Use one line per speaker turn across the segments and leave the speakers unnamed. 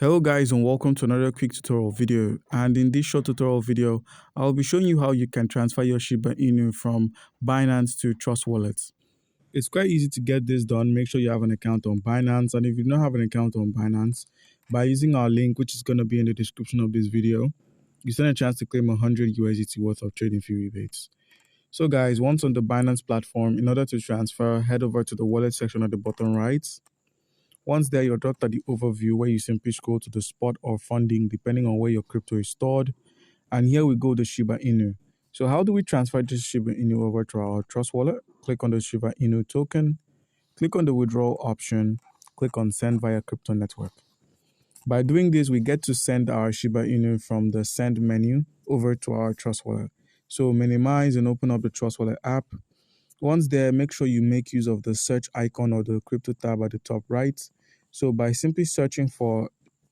Hello guys, and welcome to another quick tutorial video. And in this short tutorial video, I'll be showing you how you can transfer your Shiba Inu from Binance to Trust Wallets. It's quite easy to get this done. Make sure you have an account on Binance, and if you don't have an account on Binance, by using our link, which is going to be in the description of this video, you stand a chance to claim 100 USDT worth of trading fee rebates. So guys, once on the Binance platform, in order to transfer, head over to the wallet section at the bottom right. Once there, you're dropped at the overview where you simply scroll to the spot or funding depending on where your crypto is stored. And here we go, the Shiba Inu. So how do we transfer this Shiba Inu over to our Trust wallet? Click on the Shiba Inu token, click on the withdrawal option, click on send via crypto network. By doing this, we get to send our Shiba Inu from the send menu over to our Trust wallet. So minimize and open up the Trust wallet app. Once there, make sure you make use of the search icon or the crypto tab at the top right. So by simply searching for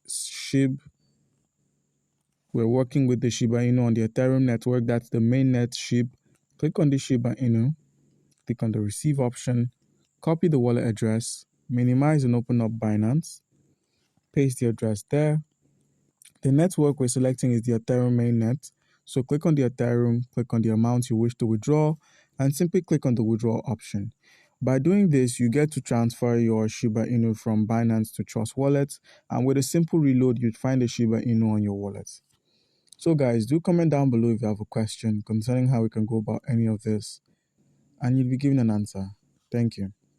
SHIB, we're working with the Shiba Inu on the Ethereum network. That's the mainnet SHIB. Click on the Shiba Inu, click on the receive option, copy the wallet address, minimize and open up Binance, paste the address there. The network we're selecting is the Ethereum mainnet. So click on the Ethereum, click on the amount you wish to withdraw, and simply click on the withdrawal option. By doing this, you get to transfer your Shiba Inu from Binance to Trust Wallet, and with a simple reload, you'd find the Shiba Inu on your wallet. So guys, do comment down below if you have a question concerning how we can go about any of this, and you'll be given an answer. Thank you.